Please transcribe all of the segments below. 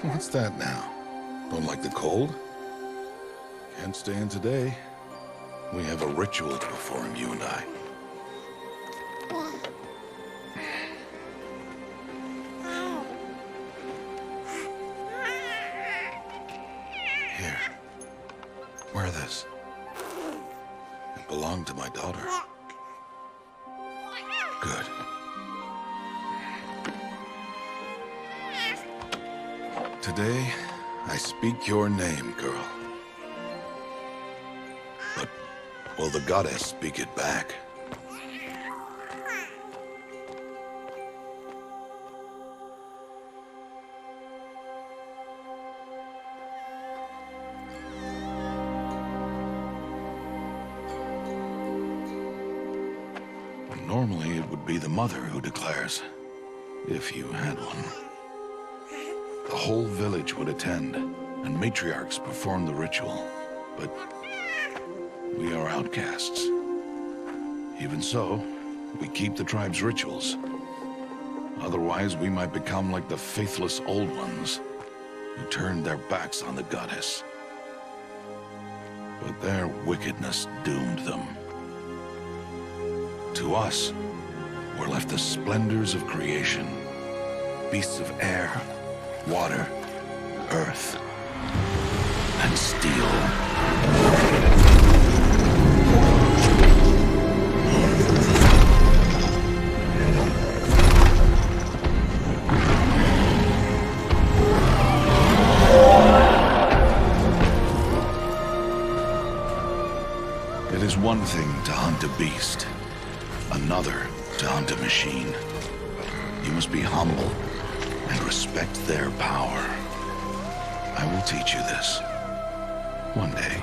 What's that now? Don't like the cold? Can't stay in today. We have a ritual to perform, you and I. Here. Wear this. It belonged to my daughter. Good. Today, I speak your name, girl. But will the goddess speak it back? Normally, it would be the mother who declares, if you had one. The whole village would attend, and matriarchs perform the ritual. But we are outcasts. Even so, we keep the tribe's rituals. Otherwise, we might become like the faithless old ones, who turned their backs on the goddess. But their wickedness doomed them. To us, were left the splendors of creation, beasts of air, water, earth, and steel. It is one thing to hunt a beast, another to hunt a machine. You must be humble and respect their power. I will teach you this. One day.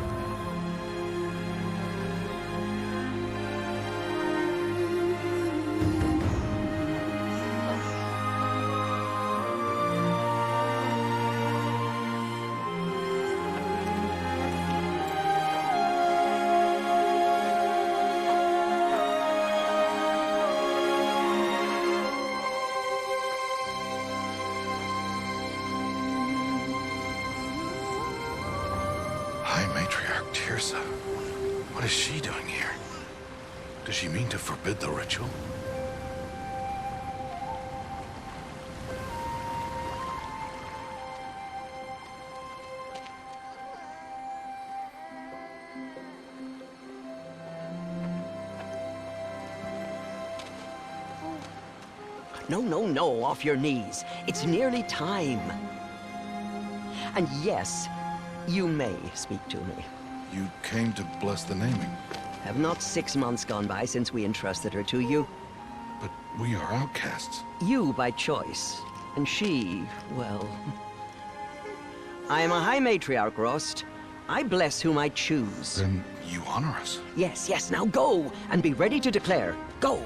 High Matriarch Tirsa. What is she doing here? Does she mean to forbid the ritual? No, off your knees. It's nearly time. And yes, you may speak to me. You came to bless the naming. Have not 6 months gone by since we entrusted her to you? But we are outcasts. You by choice, and she, well... I am a High Matriarch, Rost. I bless whom I choose. Then you honor us. Yes, now go, and be ready to declare. Go!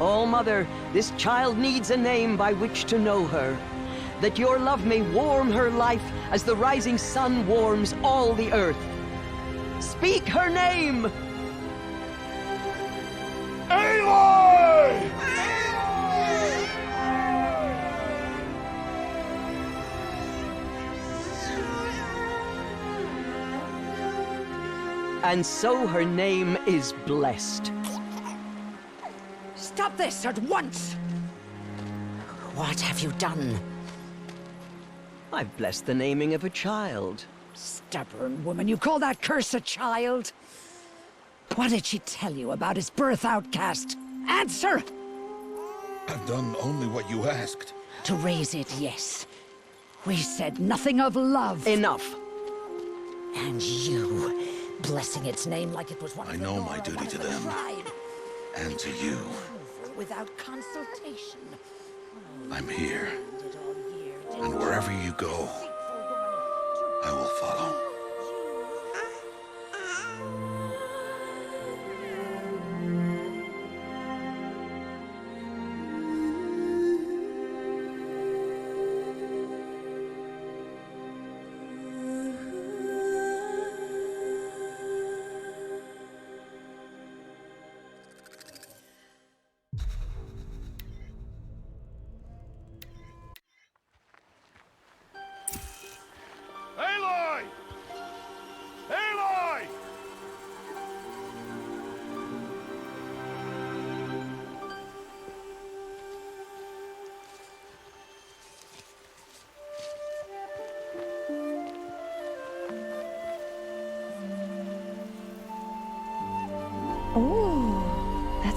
Oh, Mother, this child needs a name by which to know her. That your love may warm her life as the rising sun warms all the earth. Speak her name! Aloy! And so her name is blessed. Stop this at once! What have you done? I've blessed the naming of a child. Stubborn woman, you call that curse a child? What did she tell you about his birth, outcast? Answer! I've done only what you asked. To raise it, yes. We said nothing of love. Enough. And you, blessing its name like it was one I of the know Nora, my duty one of to the them. tribe. And to you. Without consultation. I'm here. Did all year, did And wherever you go, I will follow.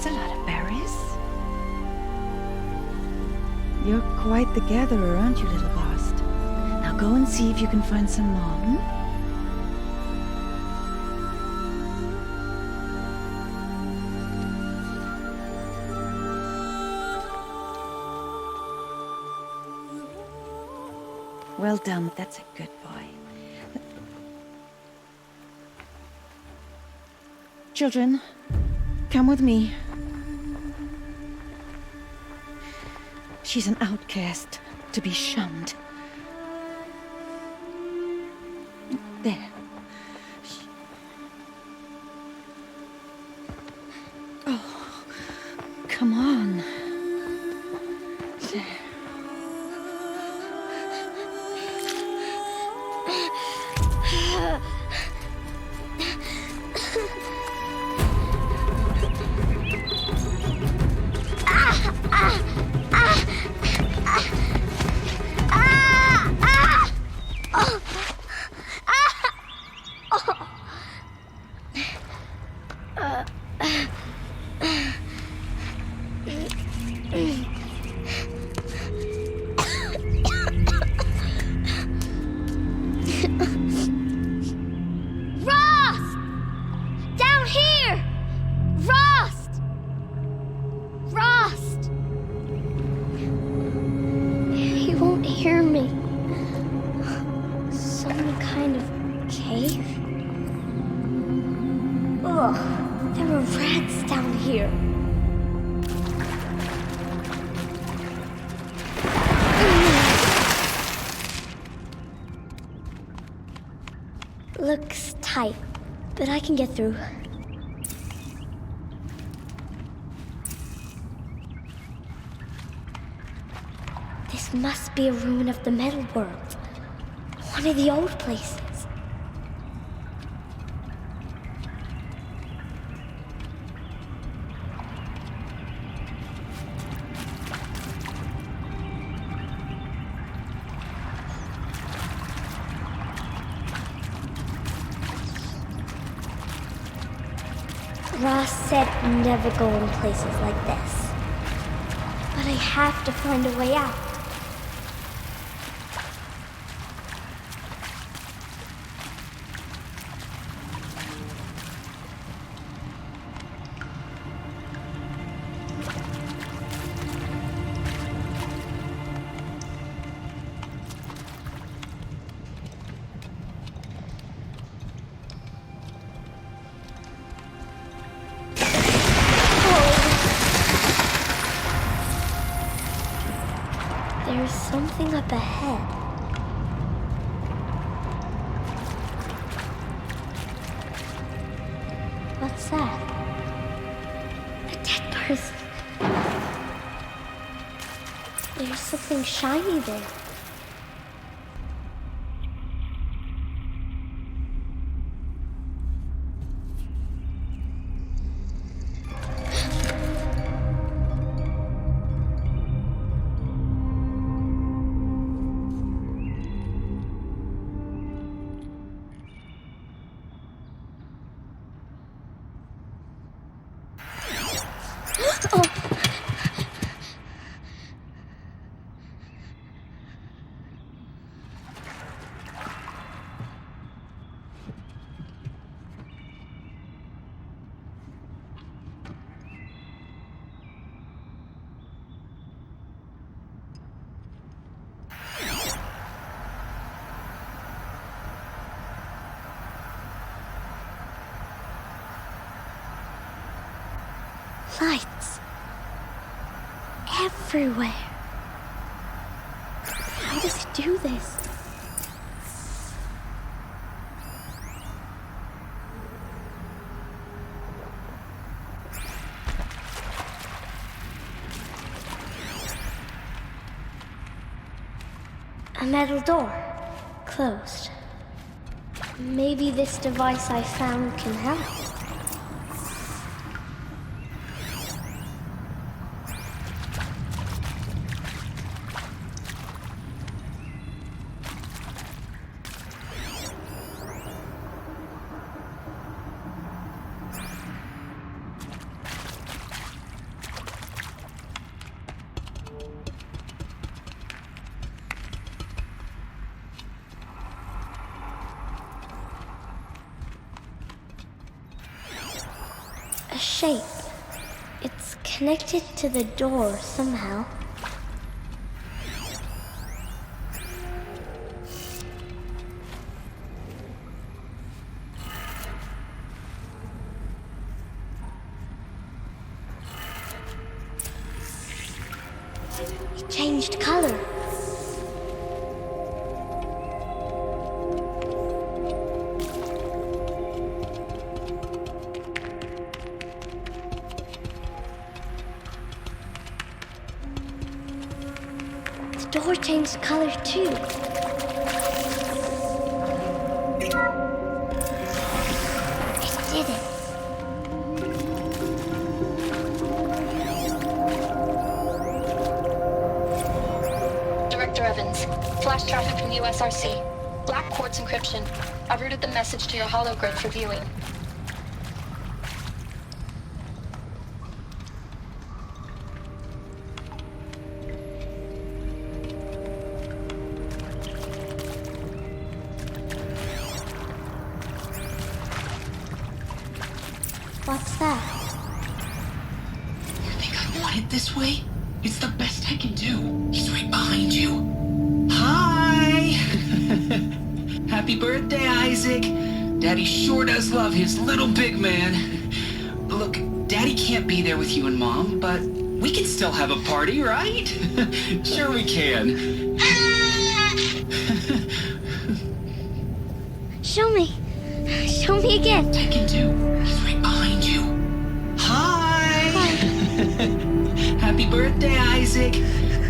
That's a lot of berries. You're quite the gatherer, aren't you, little Bast? Now go and see if you can find some more, hmm? Well done, that's a good boy. Children, come with me. She's an outcast, to be shunned. There. Oh, come on. There. Rost! Down here! Rost! Rost! He won't hear me. Some kind of cave? Ugh, there were rats down here. Looks tight, but I can get through. This must be a ruin of the metal world. One of the old places. Ross said never go in places like this. But I have to find a way out. There's something up ahead. What's that? A dead person. There's something shiny there. Lights. Everywhere. How does he do this? A metal door. Closed. Maybe this device I found can help. a shape. It's connected to the door somehow. It changed color. The door changed color too. It did it. Director Evans, flash traffic from USRC. Black quartz encryption. I've routed the message to your hologrid for viewing. What's that? You think I want it this way? It's the best I can do. He's right behind you. Hi! Happy birthday, Isaac. Daddy sure does love his little big man. Look, Daddy can't be there with you and Mom, but we can still have a party, right? Sure we can. Show me. Show me again. I can do. He's right behind you. Hi! Happy birthday, Isaac.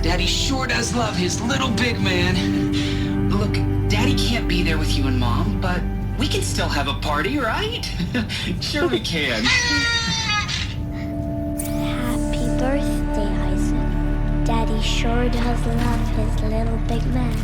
Daddy sure does love his little big man. Look, Daddy can't be there with you and Mom, but we can still have a party, right? Sure we can. Happy birthday, Isaac. Daddy sure does love his little big man.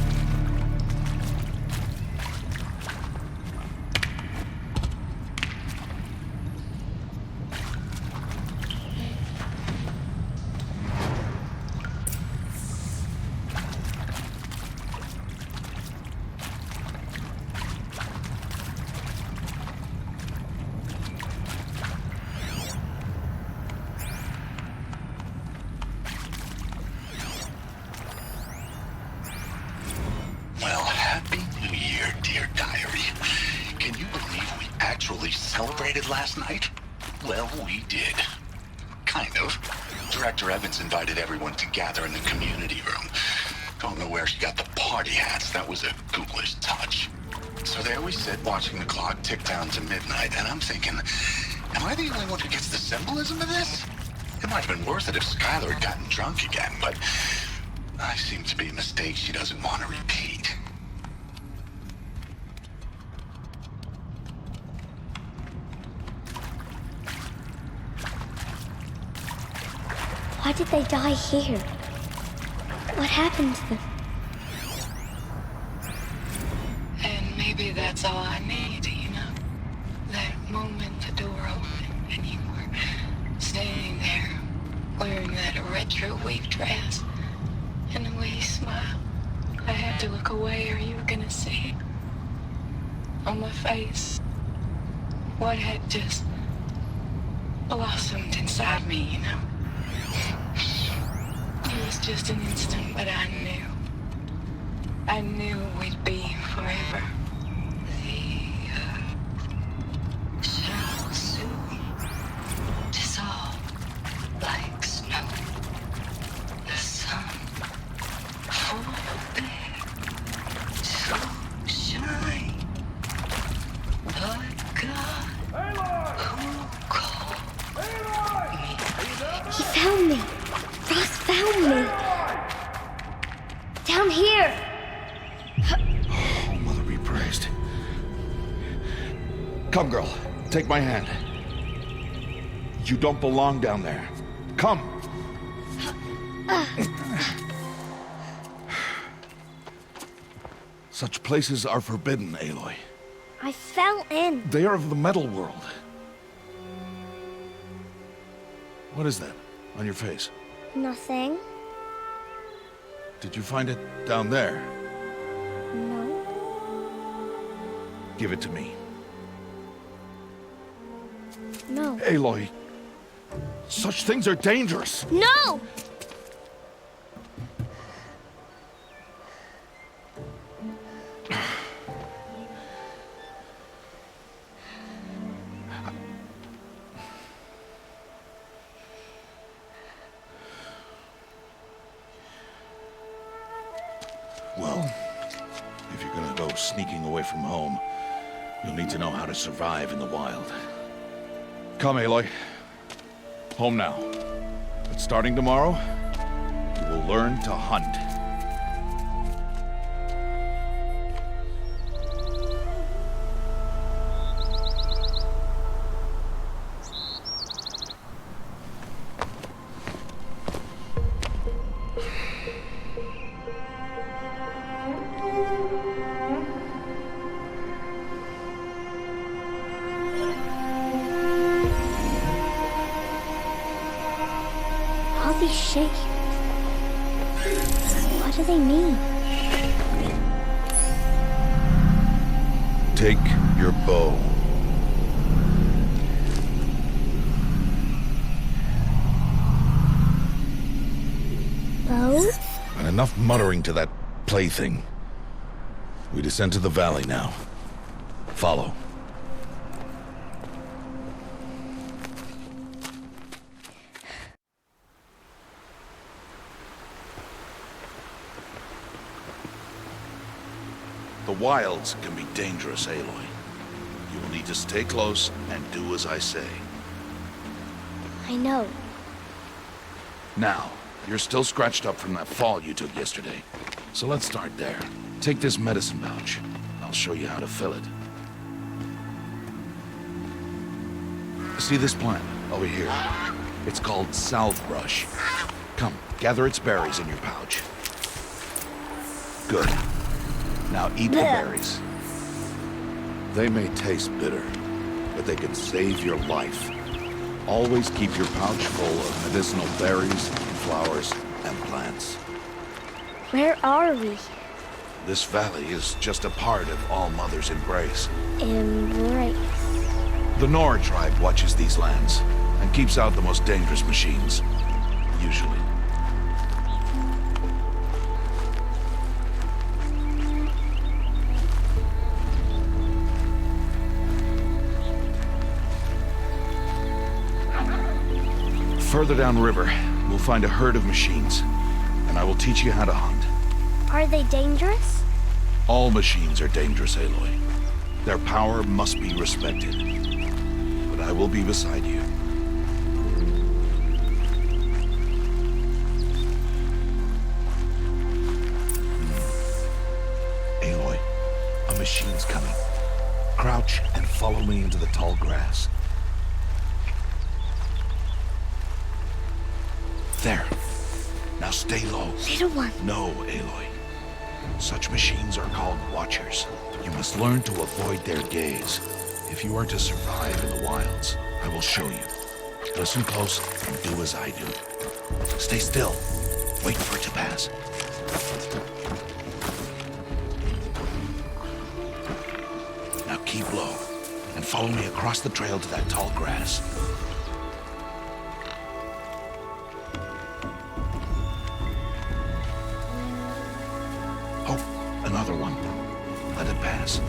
Well, happy New Year, dear diary. Can you believe we actually celebrated last night? Well, we did. Kind of. Director Evans invited everyone to gather in the community room. Don't know where she got the party hats. That was a ghoulish touch. So there we sit, watching the clock tick down to midnight, and I'm thinking, am I the only one who gets the symbolism of this? It might have been worth it if Skylar had gotten drunk again, but I seem to be a mistake she doesn't want to repeat. Why did they die here? What happened to them? And maybe that's all I need, you know? That moment the door opened and you were standing there wearing that retro weave dress and the way you smiled. I had to look away or you were gonna see on my face what had just blossomed inside me, you know? It was just an instant, but I knew we'd be forever. The earth shall soon dissolve like snow. The sun forbear to shine. But God, who called me? He found me. Ross found me. Down here. Oh, Mother be praised. Come, girl. Take my hand. You don't belong down there. Come. Such places are forbidden, Aloy. I fell in. They are of the metal world. What is that on your face? Nothing. Did you find it down there? No. Give it to me. No. Aloy, Such things are dangerous. No! Well, if you're gonna go sneaking away from home, you'll need to know how to survive in the wild. Come, Aloy. Home now. But starting tomorrow, you will learn to hunt. All these shapes. What do they mean? Take your bow. Bow? And enough muttering to that plaything. We descend to the valley now. Follow. The wilds can be dangerous, Aloy. You will need to stay close and do as I say. I know. Now, you're still scratched up from that fall you took yesterday. So let's start there. Take this medicine pouch. I'll show you how to fill it. See this plant over here? It's called salve brush. Come, gather its berries in your pouch. Good. Now eat the berries. They may taste bitter, but they can save your life. Always keep your pouch full of medicinal berries, flowers, and plants. Where are we? This valley is just a part of All Mother's embrace. Embrace. The Nora tribe watches these lands and keeps out the most dangerous machines, usually. Further downriver, we'll find a herd of machines, and I will teach you how to hunt. Are they dangerous? All machines are dangerous, Aloy. Their power must be respected. But I will be beside you. Aloy, a machine's coming. Crouch and follow me into the tall grass. There. Now stay low. Little one. No, Aloy. Such machines are called watchers. You must learn to avoid their gaze. If you are to survive in the wilds, I will show you. Listen close and do as I do. Stay still. Wait for it to pass. Now keep low and follow me across the trail to that tall grass. Oh, another one. Let it pass.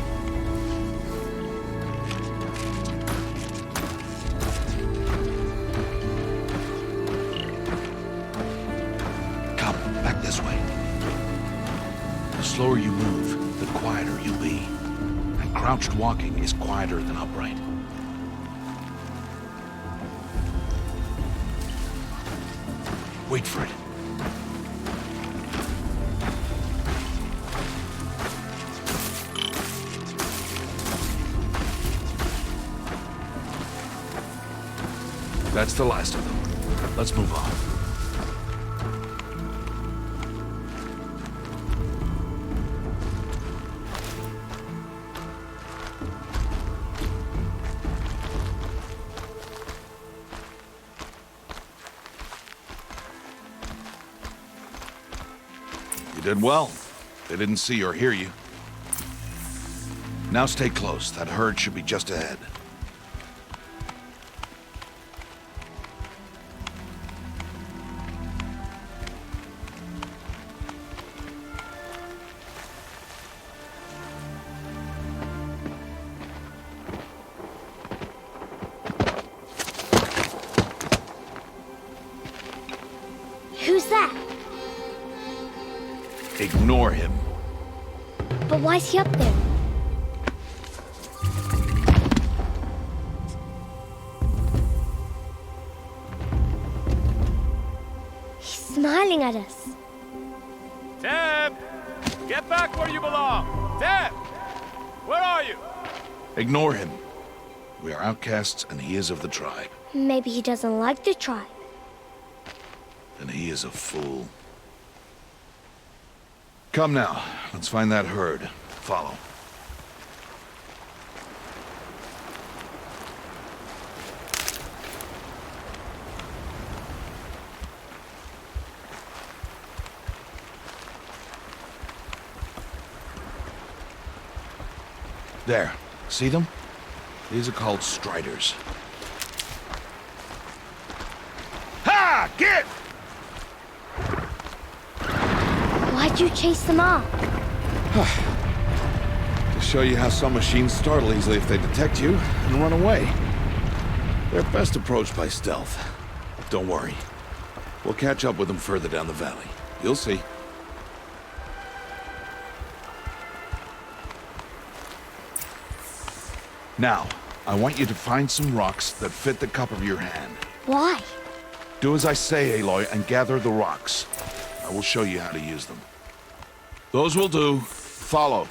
Come, back this way. The slower you move, the quieter you'll be. And crouched walking is quieter than upright. Wait for it. That's the last of them. Let's move on. You did well. They didn't see or hear you. Now stay close. That herd should be just ahead. Ignore him. But why's he up there? He's smiling at us. Deb! Get back where you belong! Deb! Where are you? Ignore him. We are outcasts, and he is of the tribe. Maybe he doesn't like the tribe. And he is a fool. Come now, let's find that herd. Follow. There. See them? These are called striders. Ha! Get! Why'd you chase them off? To show you how some machines startle easily if they detect you and run away. They're best approached by stealth. Don't worry. We'll catch up with them further down the valley. You'll see. Now, I want you to find some rocks that fit the cup of your hand. Why? Do as I say, Aloy, and gather the rocks. I will show you how to use them. Those will do. Follow.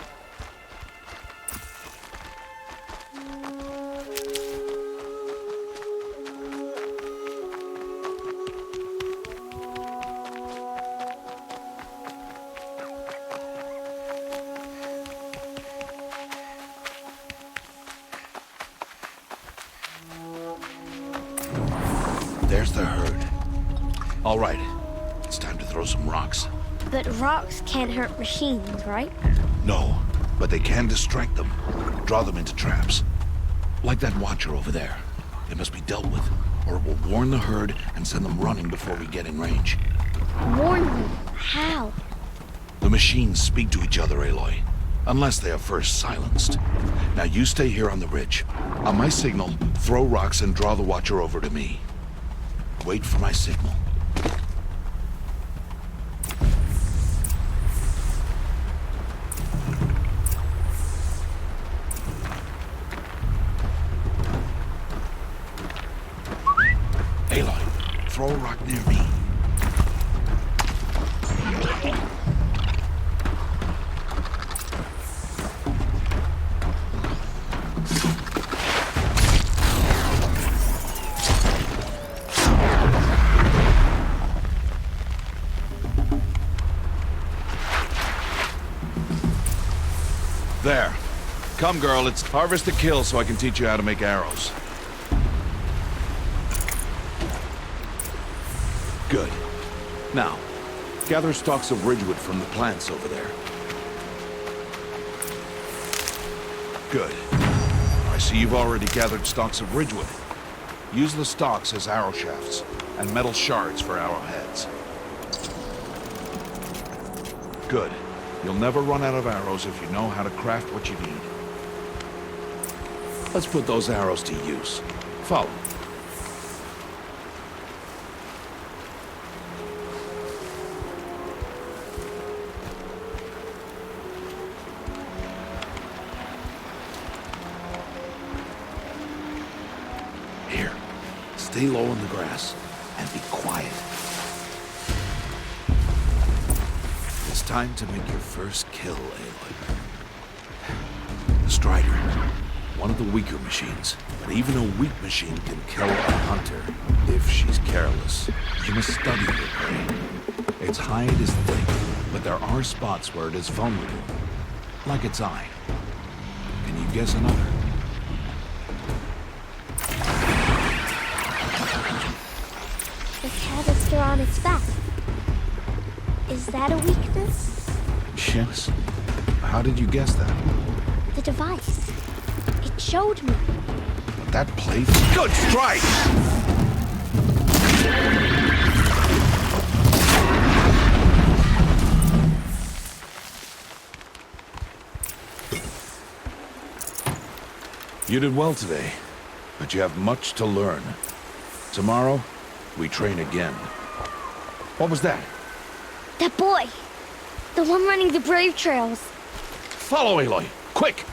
There's the herd. All right, it's time to throw some rocks. But rocks can't hurt machines, right? No, but they can distract them, draw them into traps. Like that watcher over there. It must be dealt with, or it will warn the herd and send them running before we get in range. Warn them? How? The machines speak to each other, Aloy, unless they are first silenced. Now you stay here on the ridge. On my signal, throw rocks and draw the watcher over to me. Wait for my signal. Aloy, throw a rock near me. There. Come, girl, it's harvest to kill so I can teach you how to make arrows. Good. Now, gather stalks of ridgewood from the plants over there. Good. I see you've already gathered stalks of ridgewood. Use the stalks as arrow shafts, and metal shards for arrowheads. Good. You'll never run out of arrows if you know how to craft what you need. Let's put those arrows to use. Follow. Here, stay low in the grass and be quiet. It's time to make your first kill, Aloy. The Strider, one of the weaker machines, but even a weak machine can kill a hunter if she's careless. You must study your prey. Its hide is thick, but there are spots where it is vulnerable, like its eye. Can you guess another? The canister on its back. Is that a weakness? Yes. How did you guess that? The device. It showed me. But that plate... Good strike! You did well today, but you have much to learn. Tomorrow, we train again. What was that? That boy. The one running the brave trails. Follow Aloy, quick!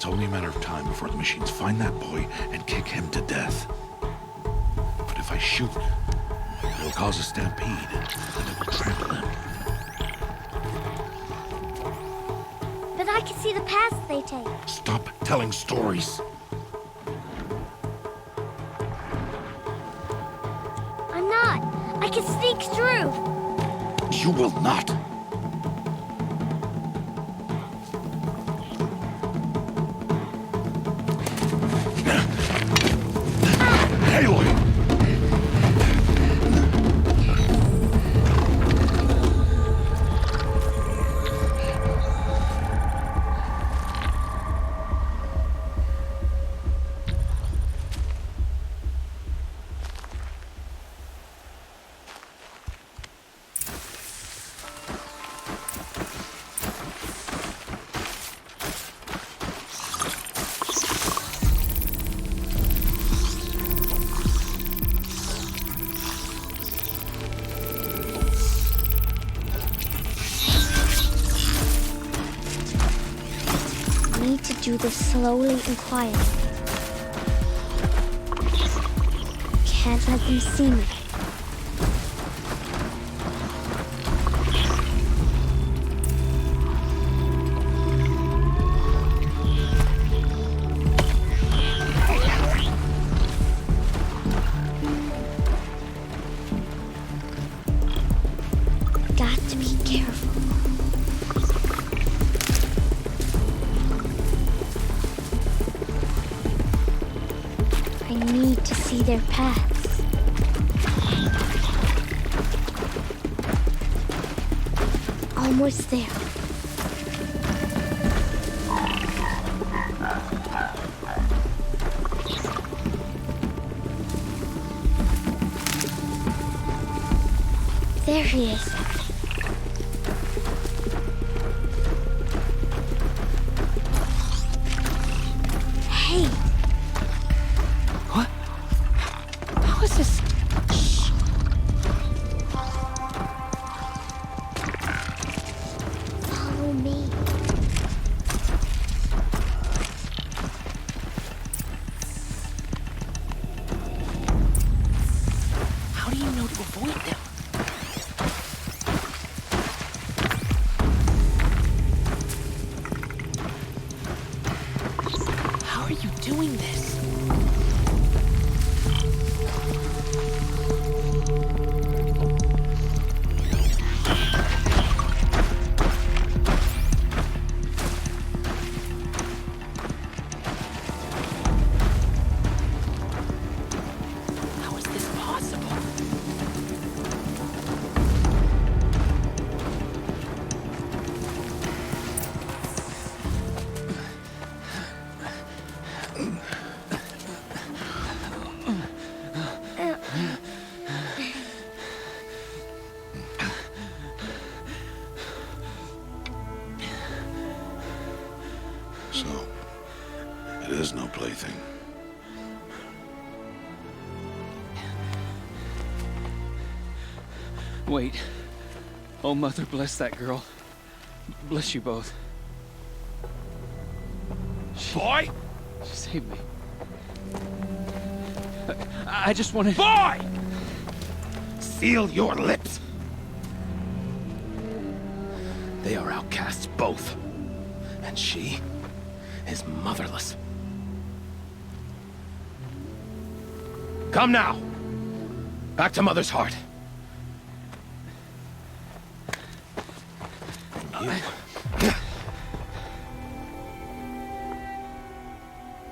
Only a matter of time before the machines find that boy and kick him to death. But if I shoot, it'll cause a stampede, and it will trample them. But I can see the paths they take. Stop telling stories. I'm not. I can sneak through. You will not. Aloy! To do this slowly and quietly. Can't let them see me. Got to be careful. I need to see their paths. Almost there. There he is. Hey! What? How is this? Shh. Follow me. How do you know to avoid them? How are you doing this? How is this possible? So, it is no plaything. Wait. Oh, Mother, bless that girl. Bless you both. Boy! Save me. I just wanted... Boy! Seal your lips! They are outcasts, both. And she is motherless. Come now! Back to Mother's heart. And you...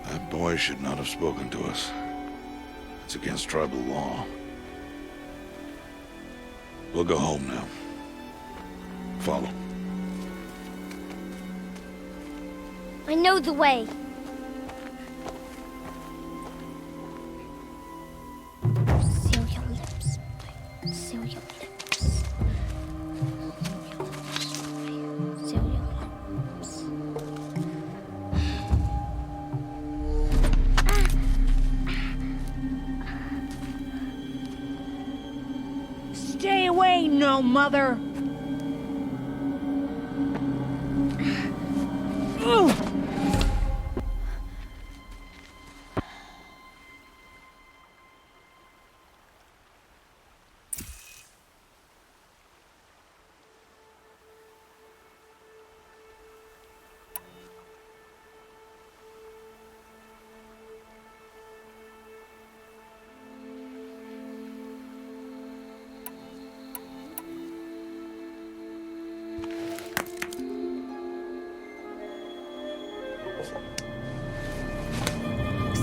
That boy should not have spoken to us. It's against tribal law. We'll go home now. Follow. I know the way. Seal your lips. Seal your lips. Seal your lips. Stay away, no mother! Ooh.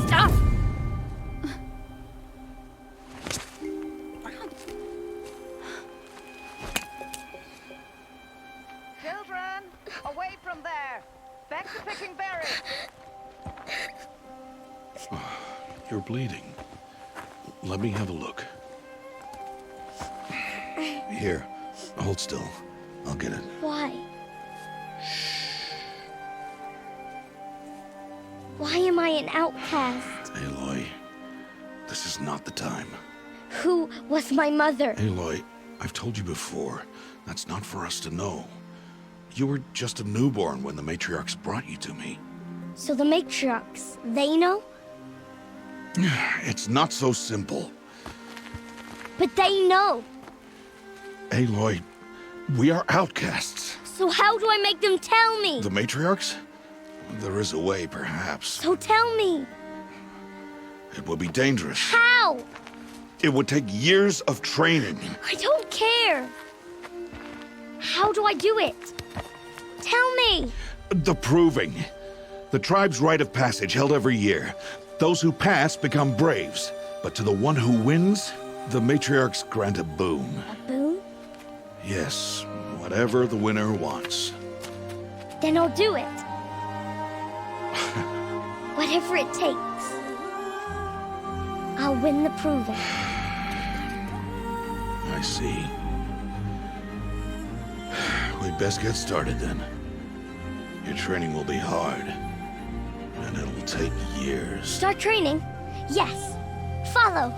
Stop! Children, away from there. Back to picking berries. You're bleeding. Let me have a look. Here, hold still. I'll get it. Why? Why am I an outcast? Aloy, this is not the time. Who was my mother? Aloy, I've told you before, that's not for us to know. You were just a newborn when the matriarchs brought you to me. So the matriarchs, they know? It's not so simple. But they know. Aloy, we are outcasts. So how do I make them tell me? The matriarchs? There is a way, perhaps. So tell me. It would be dangerous. How? It would take years of training. I don't care. How do I do it? Tell me. The proving. The tribe's rite of passage held every year. Those who pass become braves. But to the one who wins, the matriarchs grant a boon. A boon? Yes, whatever the winner wants. Then I'll do it. Whatever it takes. I'll win the proving. I see. We'd best get started then. Your training will be hard. And it'll take years. Start training? Yes. Follow.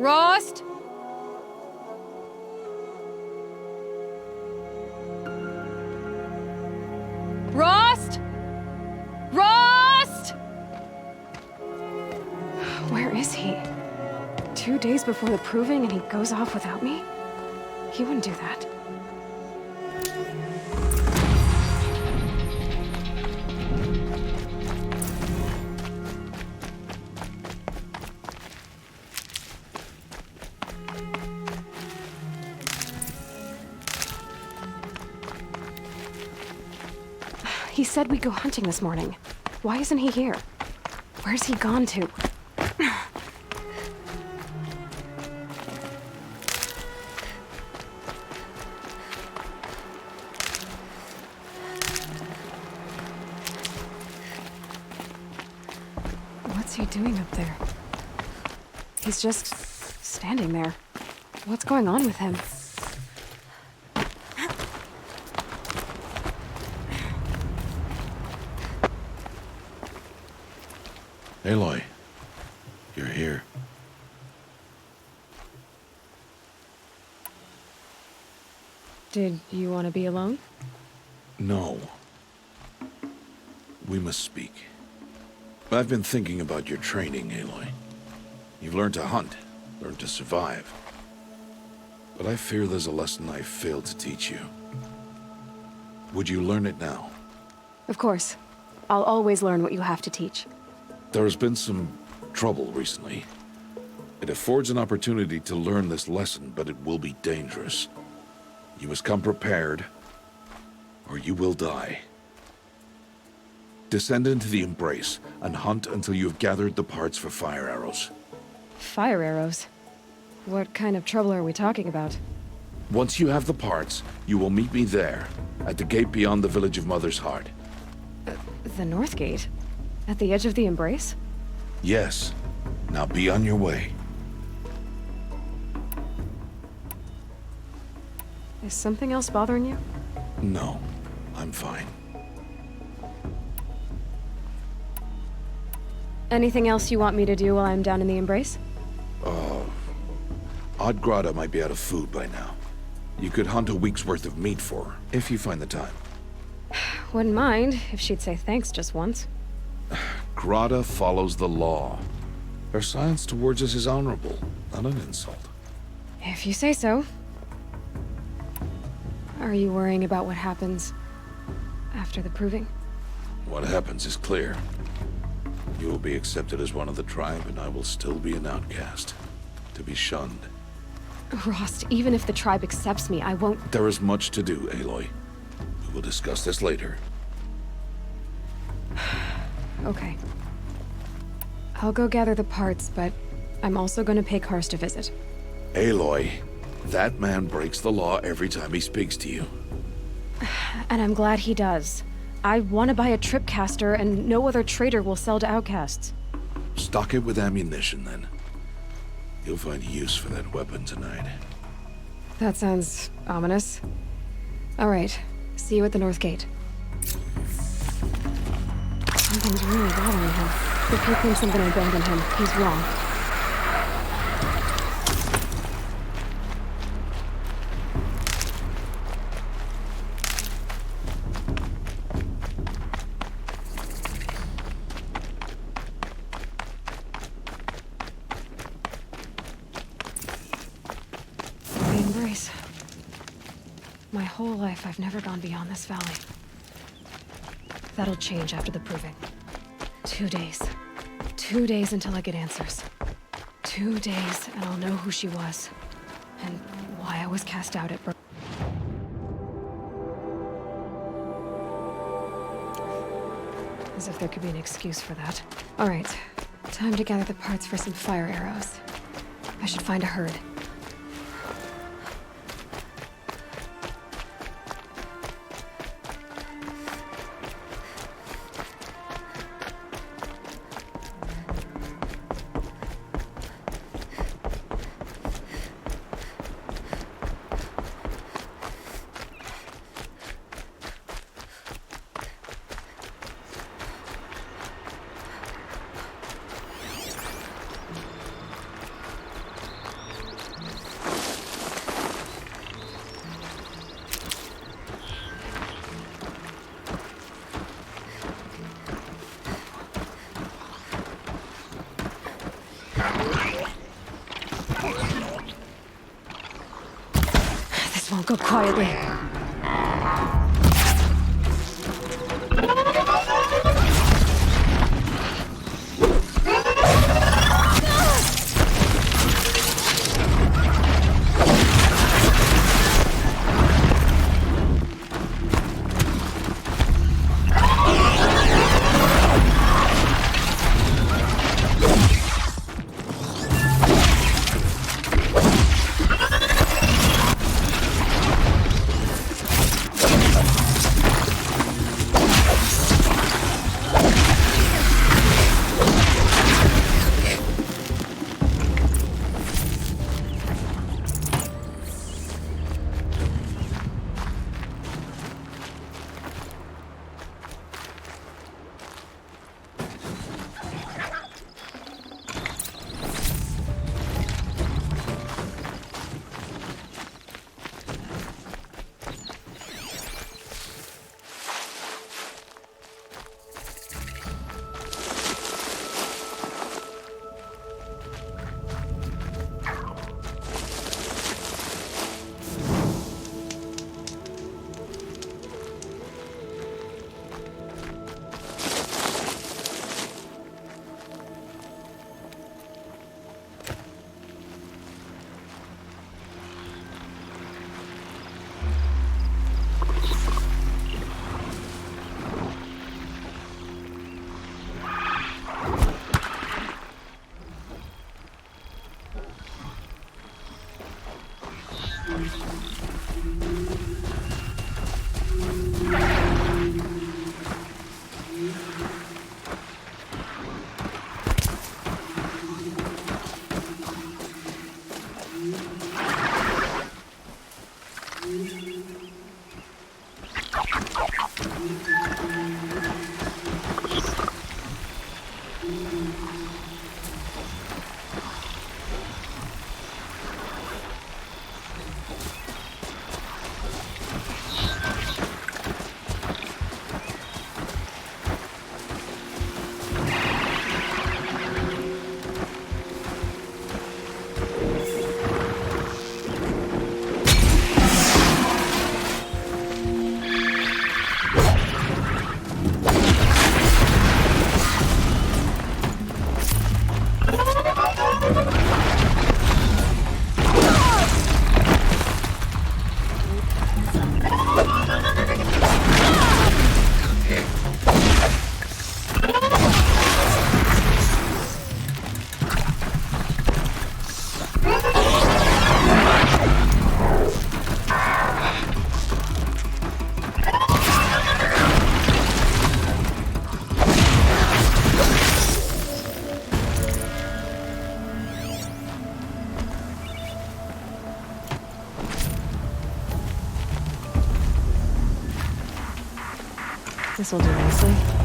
Rost? Rost? Rost? Where is he? 2 days before the proving and he goes off without me? He wouldn't do that. He said we'd go hunting this morning. Why isn't he here? Where's he gone to? What's he doing up there? He's just standing there. What's going on with him? Aloy, you're here. Did you want to be alone? No. We must speak. I've been thinking about your training, Aloy. You've learned to hunt, learned to survive. But I fear there's a lesson I failed to teach you. Would you learn it now? Of course. I'll always learn what you have to teach. There has been some trouble recently. It affords an opportunity to learn this lesson, but it will be dangerous. You must come prepared, or you will die. Descend into the Embrace and hunt until you have gathered the parts for fire arrows. Fire arrows? What kind of trouble are we talking about? Once you have the parts, you will meet me there, at the gate beyond the village of Mother's Heart. The North Gate? At the edge of the Embrace? Yes. Now be on your way. Is something else bothering you? No, I'm fine. Anything else you want me to do while I'm down in the Embrace? Odd Grata might be out of food by now. You could hunt a week's worth of meat for her, if you find the time. Wouldn't mind if she'd say thanks just once. Grata follows the law. Her silence towards us is honorable, not an insult. If you say so. Are you worrying about what happens after the proving? What happens is clear. You will be accepted as one of the tribe, and I will still be an outcast, to be shunned. Rost, even if the tribe accepts me, I won't— There is much to do, Aloy. We will discuss this later. Okay. I'll go gather the parts, but I'm also gonna pay Karst a visit. Aloy, that man breaks the law every time he speaks to you. And I'm glad he does. I want to buy a tripcaster, and no other trader will sell to outcasts. Stock it with ammunition, then. You'll find use for that weapon tonight. That sounds ominous. All right. See you at the North Gate. Something's really bothering him. If he thinks I'm gonna abandon him, he's wrong. The Embrace. My whole life, I've never gone beyond this valley. That'll change after the proving. 2 days. 2 days until I get answers. 2 days, and I'll know who she was. And why I was cast out at birth. As if there could be an excuse for that. All right. Time to gather the parts for some fire arrows. I should find a herd. I'll go quietly. This'll do nicely.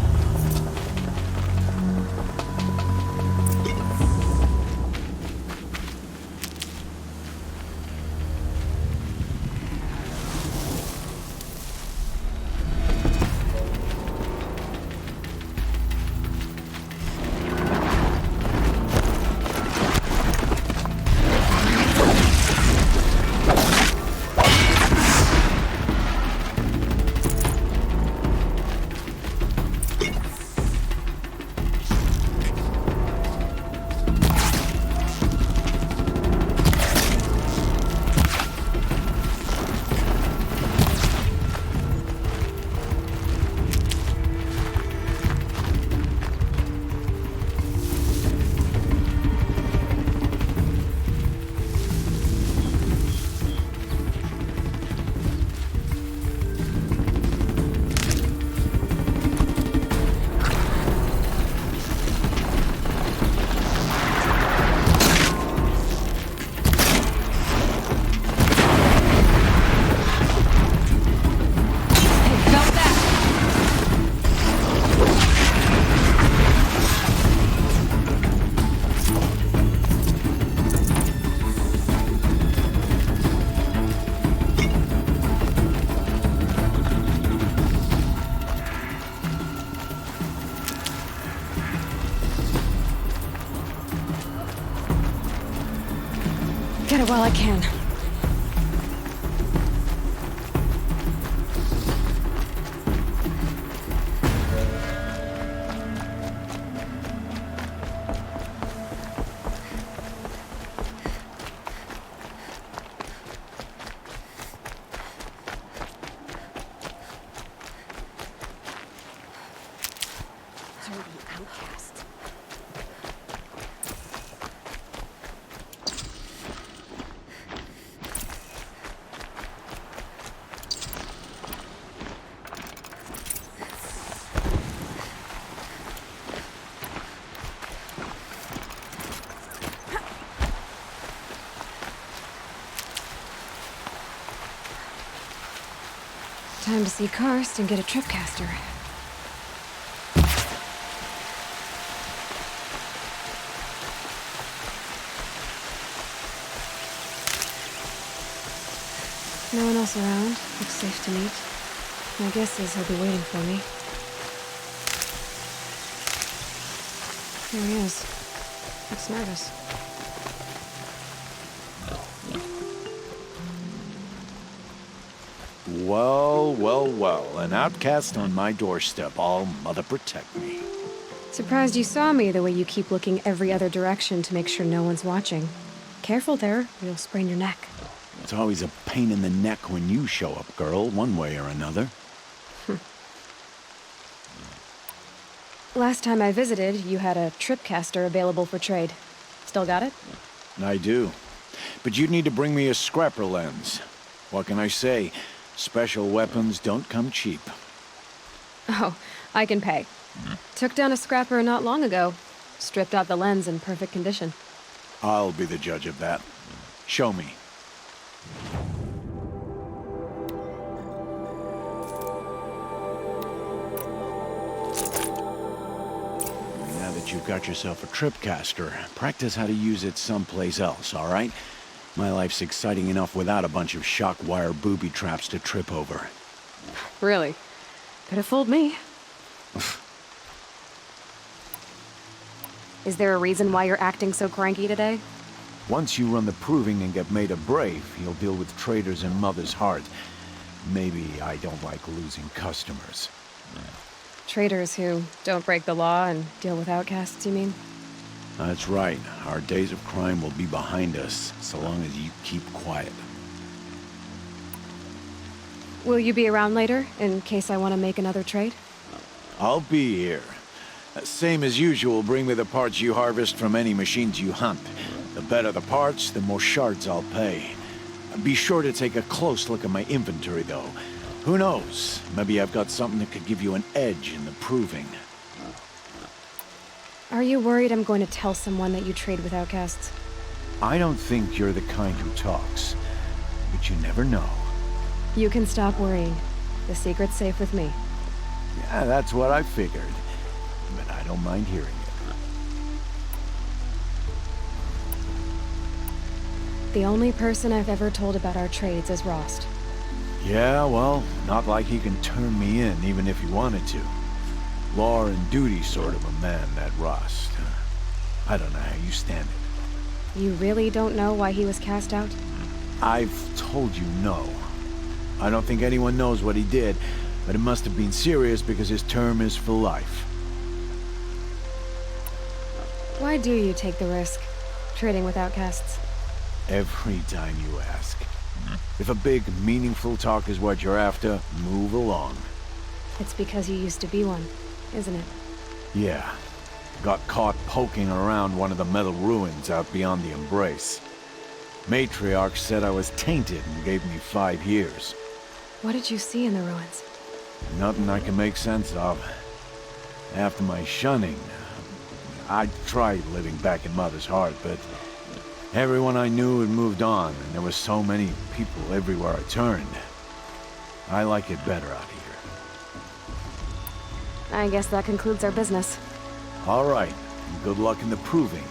Get it while I can. Time to see Karst and get a tripcaster. No one else around. Looks safe to meet. My guess is he'll be waiting for me. Here he is. Looks nervous. Well, well, well. An outcast on my doorstep. All mother protect me. Surprised you saw me the way you keep looking every other direction to make sure no one's watching. Careful there, or you'll sprain your neck. It's always a pain in the neck when you show up, girl, one way or another. Last time I visited, you had a tripcaster available for trade. Still got it? I do. But you'd need to bring me a scrapper lens. What can I say? Special weapons don't come cheap. Oh, I can pay. Took down a scrapper not long ago. Stripped out the lens in perfect condition. I'll be the judge of that. Show me. Now that you've got yourself a tripcaster, practice how to use it someplace else, all right? My life's exciting enough without a bunch of shock wire booby traps to trip over. Really? Could have fooled me. Is there a reason why you're acting so cranky today? Once you run the proving and get made a brave, you'll deal with traitors in Mother's Heart. Maybe I don't like losing customers. Traitors who don't break the law and deal with outcasts, you mean? That's right. Our days of crime will be behind us, so long as you keep quiet. Will you be around later, in case I want to make another trade? I'll be here. Same as usual, bring me the parts you harvest from any machines you hunt. The better the parts, the more shards I'll pay. Be sure to take a close look at my inventory, though. Who knows? Maybe I've got something that could give you an edge in the proving. Are you worried I'm going to tell someone that you trade with outcasts? I don't think you're the kind who talks, but you never know. You can stop worrying. The secret's safe with me. Yeah, that's what I figured. But I don't mind hearing it. The only person I've ever told about our trades is Rost. Yeah, well, not like he can turn me in, even if he wanted to. Law and duty sort of a man, that Rost. I don't know how you stand it. You really don't know why he was cast out? I've told you no. I don't think anyone knows what he did, but it must have been serious because his term is for life. Why do you take the risk, trading with outcasts? Every time you ask. If a big, meaningful talk is what you're after, move along. It's because you used to be one, isn't it? Yeah. Got caught poking around one of the metal ruins out beyond the Embrace. Matriarch said I was tainted and gave me 5 years. What did you see in the ruins? Nothing I can make sense of. After my shunning, I tried living back in Mother's Heart, but everyone I knew had moved on, and there were so many people everywhere I turned. I like it better out here. I guess that concludes our business. All right. Good luck in the proving.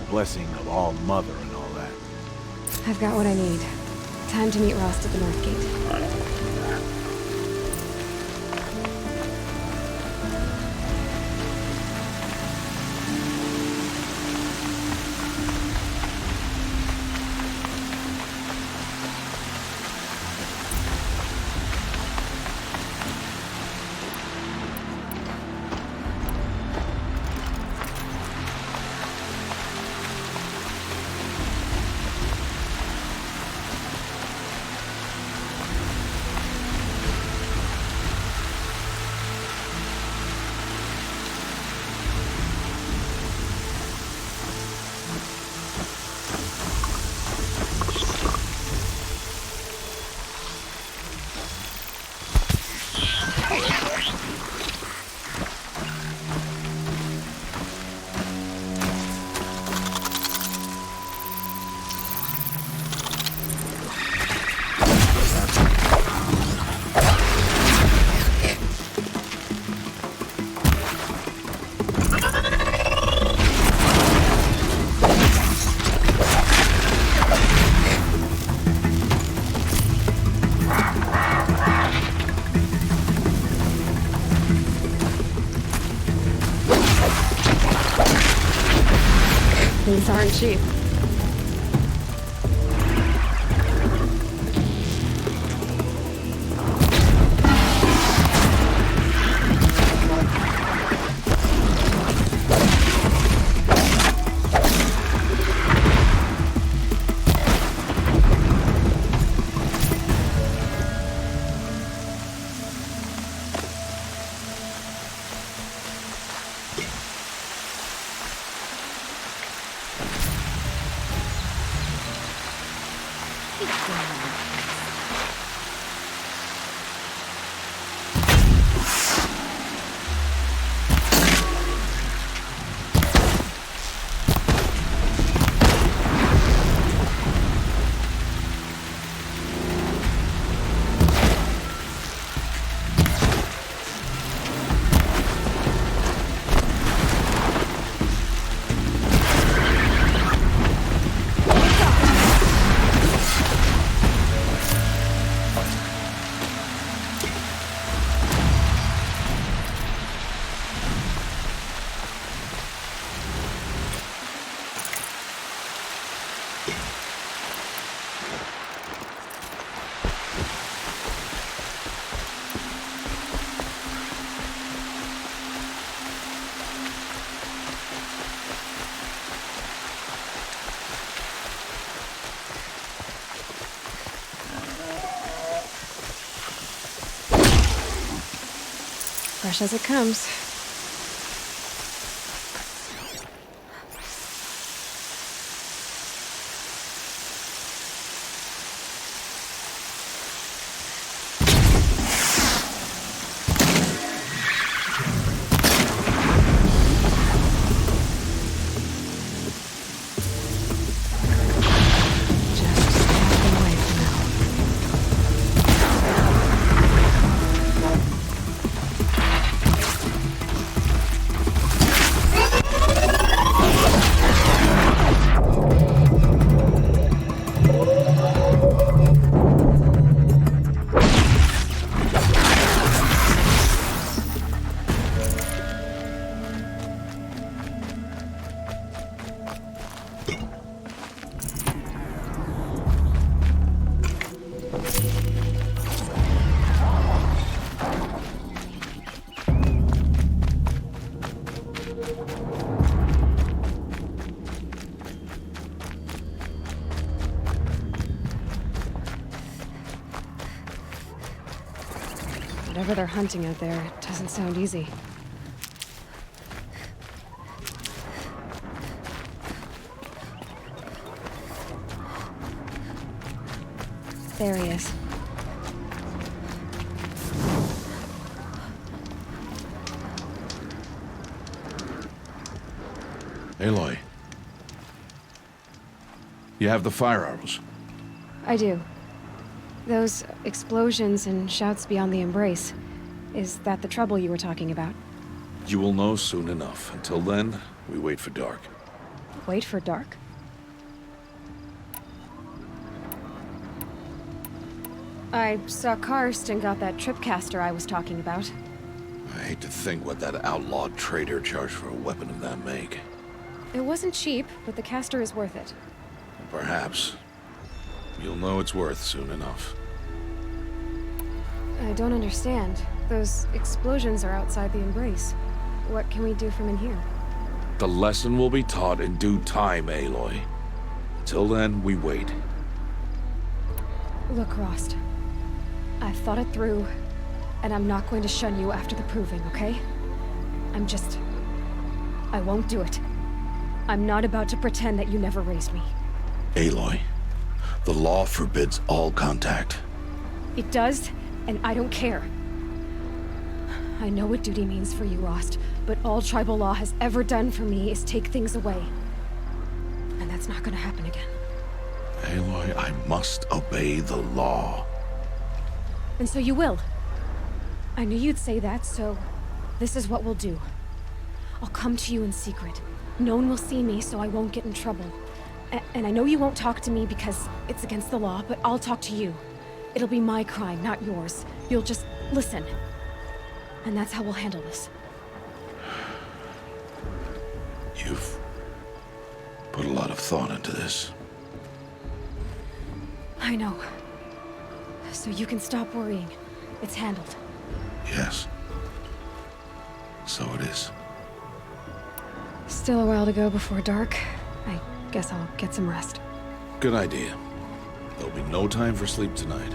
Blessing of All Mother and all that. I've got what I need. Time to meet Rost at the North Gate. These aren't cheap. Fresh as it comes. Whatever they're hunting out there, it doesn't sound easy. There he is. Aloy. You have the fire arrows. I do. Those explosions and shouts beyond the embrace. Is that the trouble you were talking about? You will know soon enough. Until then, we wait for dark. Wait for dark? I saw Karst and got that tripcaster I was talking about. I hate to think what that outlawed trader charged for a weapon of that make. It wasn't cheap, but the caster is worth it. Perhaps. You'll know it's worth soon enough. I don't understand. Those explosions are outside the embrace. What can we do from in here? The lesson will be taught in due time, Aloy. Till then, we wait. Look, Rost. I've thought it through, and I'm not going to shun you after the proving, okay? I won't do it. I'm not about to pretend that you never raised me. Aloy, the law forbids all contact. It does, and I don't care. I know what duty means for you, Rost, but all tribal law has ever done for me is take things away. And that's not gonna happen again. Aloy, I must obey the law. And so you will. I knew you'd say that, so this is what we'll do. I'll come to you in secret. No one will see me, so I won't get in trouble. And I know you won't talk to me because it's against the law, but I'll talk to you. It'll be my crime, not yours. You'll just listen. And that's how we'll handle this. You've put lot of thought into this. I know. So you can stop worrying. It's handled. Yes. So it is. Still a while to go before dark. I guess I'll get some rest. Good idea. There'll be no time for sleep tonight.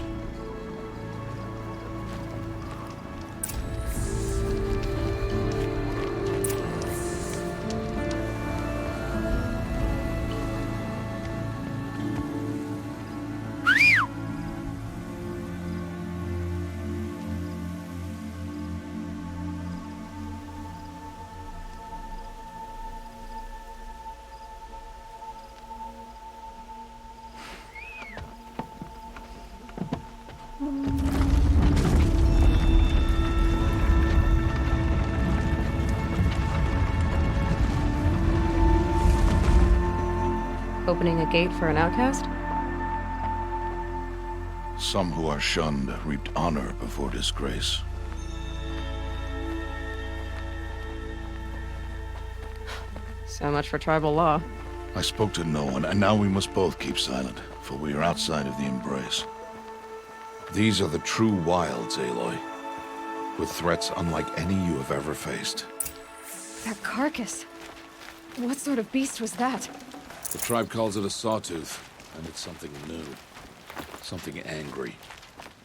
Opening a gate for an outcast? Some who are shunned reaped honor before disgrace. So much for tribal law. I spoke to no one, and now we must both keep silent, for we are outside of the embrace. These are the true wilds, Aloy, with threats unlike any you have ever faced. That carcass. What sort of beast was that? The tribe calls it a sawtooth, and it's something new. Something angry.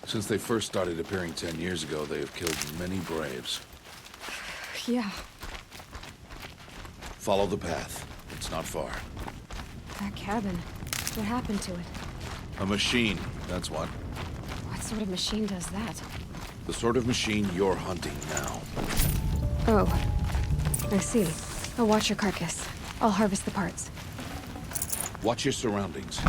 Since they first started appearing 10 years ago, they have killed many braves. Yeah, Follow the path. It's not far. that cabin. What happened to it? A machine, that's what. What sort of machine does that? The sort of machine you're hunting now. Oh, I see. I'll watch your carcass. I'll harvest the parts. Watch your surroundings.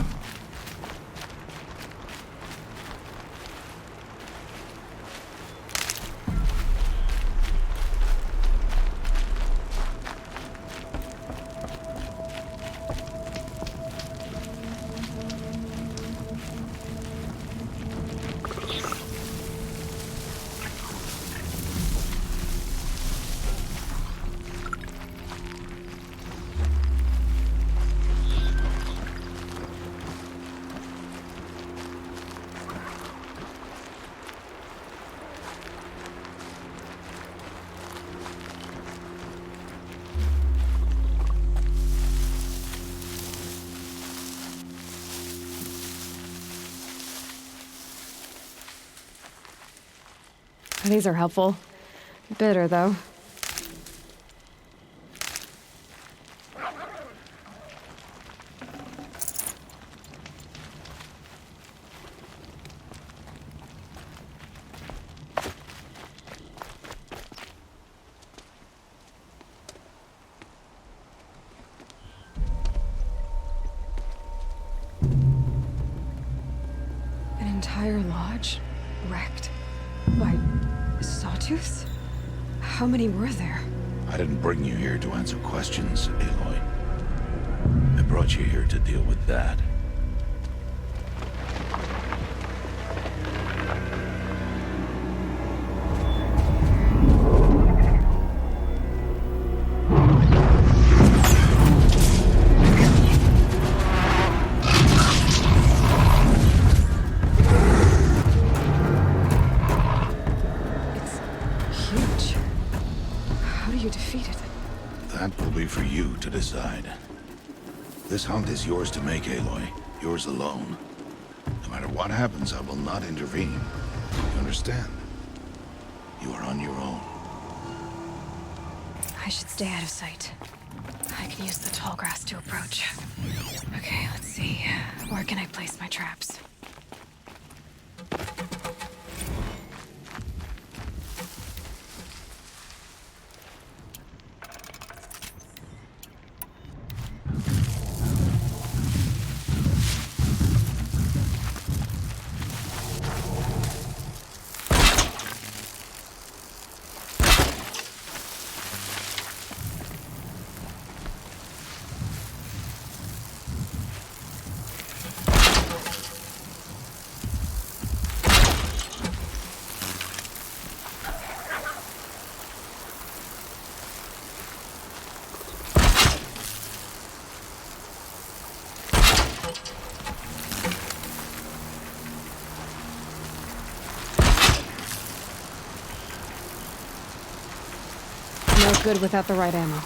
These are helpful. Bitter, though. An entire lodge wrecked by sawtooths? How many were there? I didn't bring you here to answer questions, Aloy. I brought you here to deal with that. That will be for you to decide. This hunt is yours to make, Aloy. Yours alone. No matter what happens, I will not intervene. You understand? You are on your own. I should stay out of sight. I can use the tall grass to approach. Okay, let's see. Where can I place my traps? No good without the right ammo.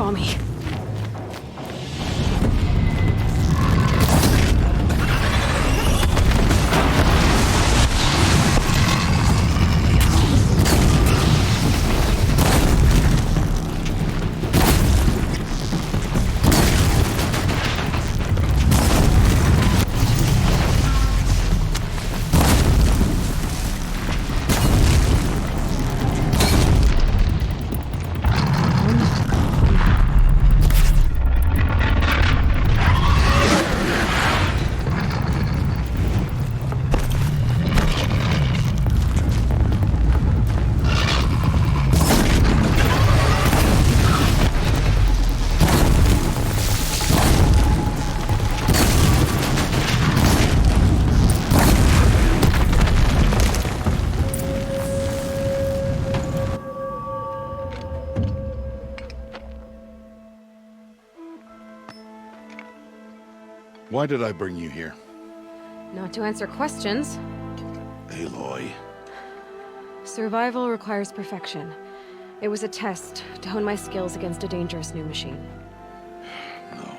Saw me. Why did I bring you here? Not to answer questions. Aloy. Survival requires perfection. It was a test to hone my skills against a dangerous new machine. No.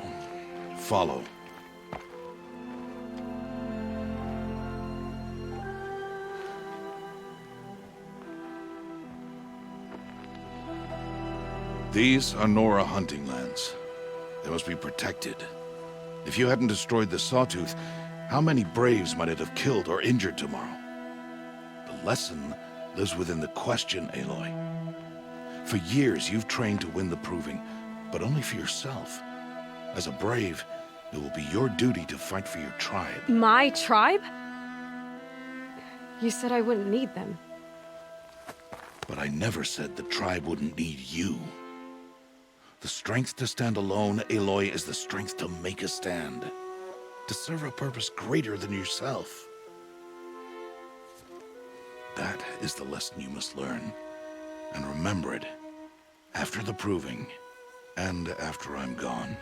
Follow. These are Nora hunting lands. They must be protected. If you hadn't destroyed the Sawtooth, how many Braves might it have killed or injured tomorrow? The lesson lives within the question, Aloy. For years, you've trained to win the Proving, but only for yourself. As a Brave, it will be your duty to fight for your tribe. My tribe? You said I wouldn't need them. But I never said the tribe wouldn't need you. The strength to stand alone, Aloy, is the strength to make a stand. To serve a purpose greater than yourself. That is the lesson you must learn. And remember it. After the Proving. And after I'm gone.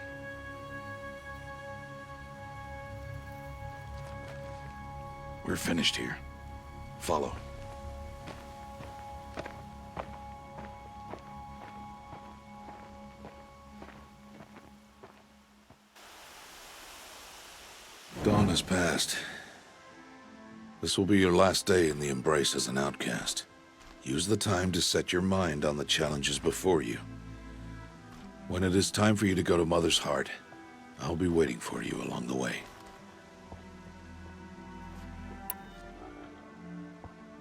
We're finished here. Follow. Dawn has passed. This will be your last day in the Embrace as an outcast. Use the time to set your mind on the challenges before you. When it is time for you to go to Mother's Heart, I'll be waiting for you along the way.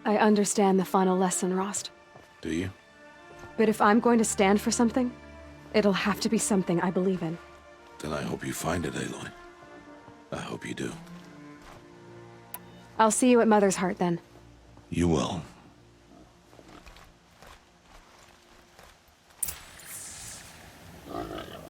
I understand the final lesson, Rost. Do you? But if I'm going to stand for something, it'll have to be something I believe in. Then I hope you find it, Aloy. I hope you do. I'll see you at Mother's Heart, then. You will.